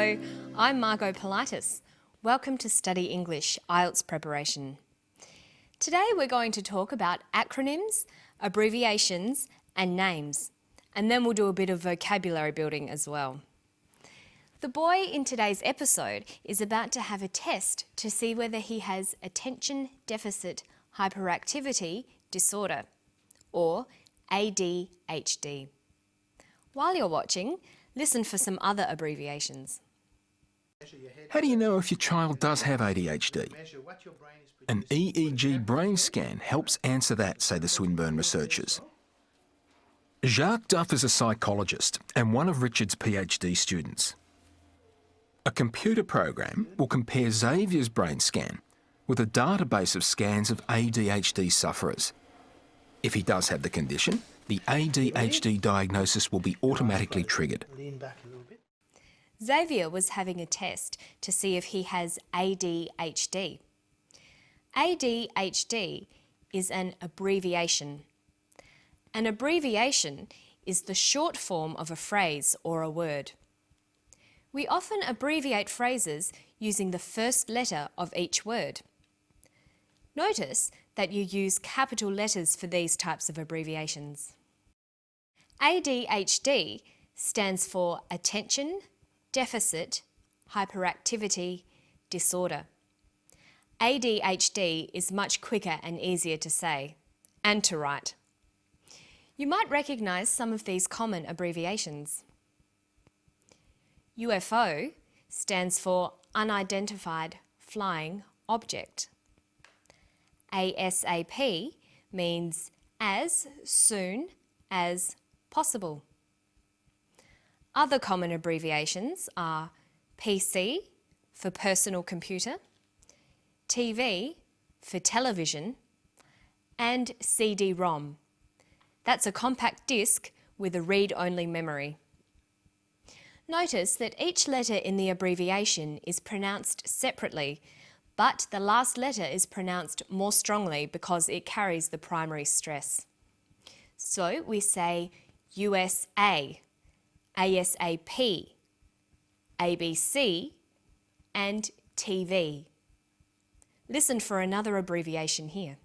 Hello, I'm Margot Politis. Welcome to Study English IELTS Preparation. Today we're going to talk about acronyms, abbreviations and names, and then we'll do a bit of vocabulary building as well. The boy in today's episode is about to have a test to see whether he has attention deficit hyperactivity disorder, or ADHD. While you're watching, listen for some other abbreviations. How do you know if your child does have ADHD? An EEG brain scan helps answer that, say the Swinburne researchers. Jacques Duff is a psychologist and one of Richard's PhD students. A computer program will compare Xavier's brain scan with a database of scans of ADHD sufferers. If he does have the condition, the ADHD diagnosis will be automatically triggered. Xavier was having a test to see if he has ADHD. ADHD is an abbreviation. An abbreviation is the short form of a phrase or a word. We often abbreviate phrases using the first letter of each word. Notice that you use capital letters for these types of abbreviations. ADHD stands for Attention Deficit Hyperactivity Disorder. ADHD is much quicker and easier to say and to write. You might recognise some of these common abbreviations. UFO stands for Unidentified Flying Object. ASAP means as soon as possible. Other common abbreviations are PC for personal computer, TV for television, and CD-ROM. That's a compact disc with a read-only memory. Notice that each letter in the abbreviation is pronounced separately, but the last letter is pronounced more strongly because it carries the primary stress. So we say USA, ASAP, ABC, and TV. Listen for another abbreviation here.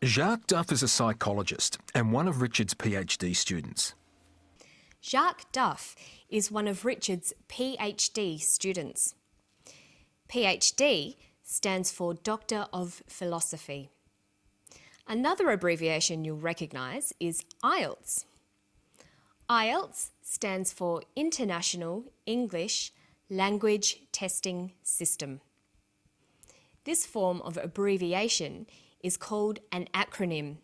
Jacques Duff is a psychologist and one of Richard's PhD students. Jacques Duff is one of Richard's PhD students. PhD stands for Doctor of Philosophy. Another abbreviation you'll recognise is IELTS. IELTS stands for International English Language Testing System. This form of abbreviation is called an acronym.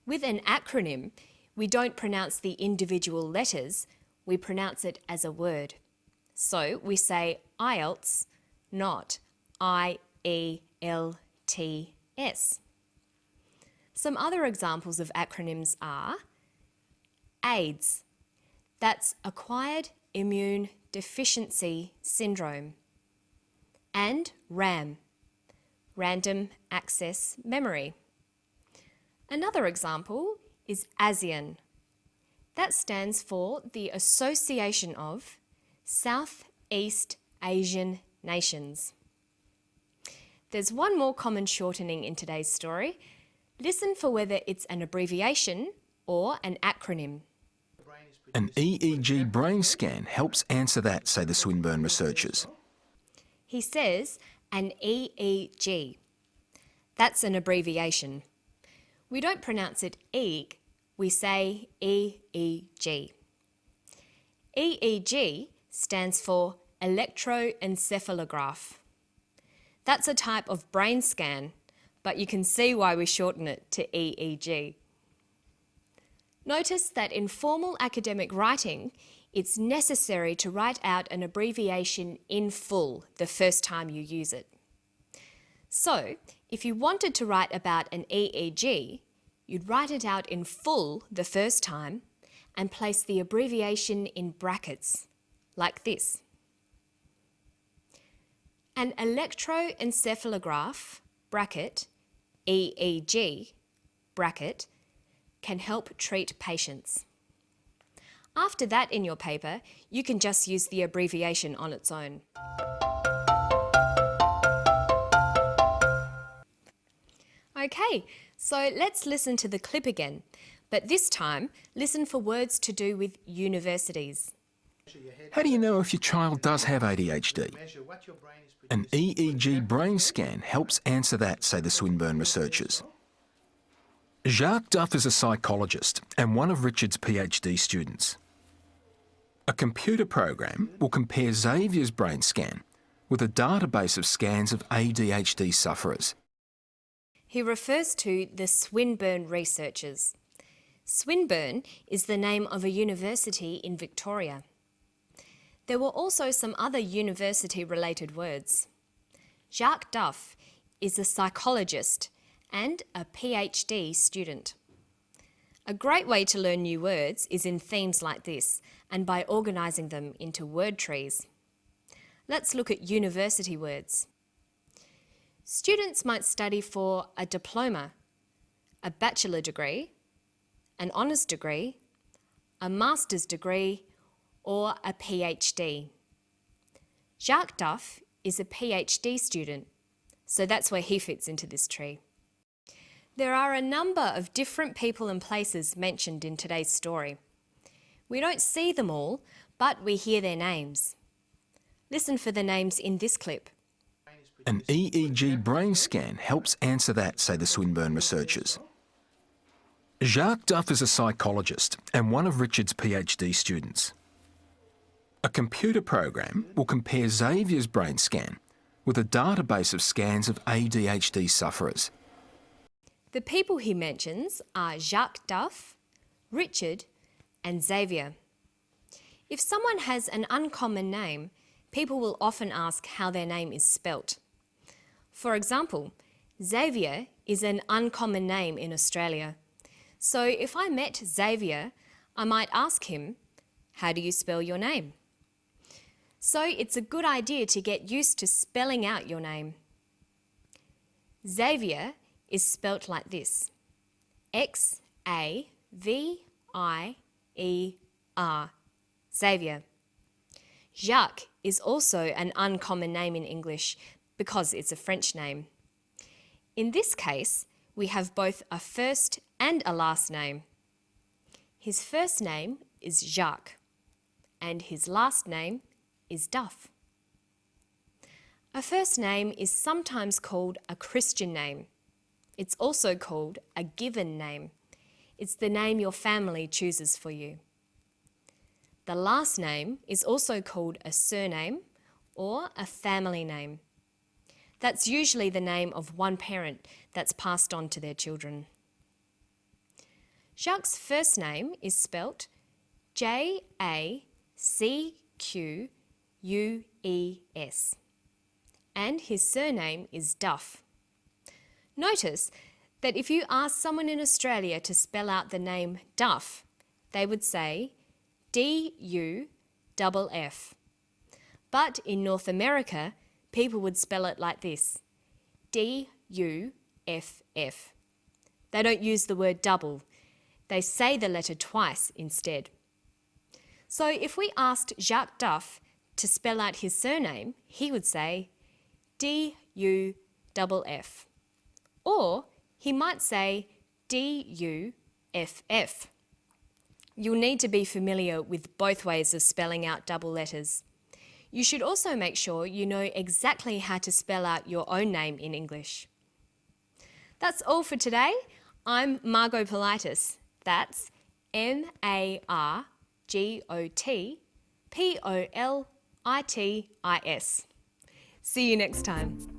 With an acronym, we don't pronounce the individual letters, we pronounce it as a word. So we say IELTS, not IELTS. Some other examples of acronyms are AIDS, that's Acquired Immune Deficiency Syndrome, and RAM, Random Access Memory. Another example is ASEAN. That stands for the Association of Southeast Asian Nations. There's one more common shortening in today's story. Listen for whether it's an abbreviation or an acronym. An EEG brain scan helps answer that, say the Swinburne researchers. He says an EEG. That's an abbreviation. We don't pronounce it EEG, we say EEG. EEG stands for electroencephalograph. That's a type of brain scan, but you can see why we shorten it to EEG. Notice that in formal academic writing, it's necessary to write out an abbreviation in full the first time you use it. So, if you wanted to write about an EEG, you'd write it out in full the first time and place the abbreviation in brackets, like this. An electroencephalograph, bracket, EEG, bracket, can help treat patients. After that in your paper, you can just use the abbreviation on its own. Okay, so let's listen to the clip again, but this time listen for words to do with universities. How do you know if your child does have ADHD? An EEG brain scan helps answer that, say the Swinburne researchers. Jacques Duff is a psychologist and one of Richard's PhD students. A computer program will compare Xavier's brain scan with a database of scans of ADHD sufferers. He refers to the Swinburne researchers. Swinburne is the name of a university in Victoria. There were also some other university-related words. Jacques Duff is a psychologist and a PhD student. A great way to learn new words is in themes like this and by organising them into word trees. Let's look at university words. Students might study for a diploma, a bachelor degree, an honours degree, a master's degree, or a PhD. Jacques Duff is a PhD student, so that's where he fits into this tree. There are a number of different people and places mentioned in today's story. We don't see them all, but we hear their names. Listen for the names in this clip. An EEG brain scan helps answer that, say the Swinburne researchers. Jacques Duff is a psychologist and one of Richard's PhD students. A computer program will compare Xavier's brain scan with a database of scans of ADHD sufferers. The people he mentions are Jacques Duff, Richard, and Xavier. If someone has an uncommon name, people will often ask how their name is spelt. For example, Xavier is an uncommon name in Australia. So if I met Xavier, I might ask him, "How do you spell your name?" So it's a good idea to get used to spelling out your name. Xavier is spelt like this: X-A-V-I-E-R, Xavier. Jacques is also an uncommon name in English because it's a French name. In this case, we have both a first and a last name. His first name is Jacques, and his last name is Duff. A first name is sometimes called a Christian name. It's also called a given name. It's the name your family chooses for you. The last name is also called a surname or a family name. That's usually the name of one parent that's passed on to their children. Jacques' first name is spelt J-A-C-Q-U-E-S, and his surname is Duff. Notice that if you ask someone in Australia to spell out the name Duff, they would say D-U-F-F. But in North America, people would spell it like this: D-U-F-F. They don't use the word double. They say the letter twice instead. So if we asked Jacques Duff to spell out his surname, he would say D-U-F-F. Or he might say D-U-F-F. You'll need to be familiar with both ways of spelling out double letters. You should also make sure you know exactly how to spell out your own name in English. That's all for today. I'm Margot Politis. That's M-A-R-G-O-T-P-O-L-I-T-I-S. See you next time.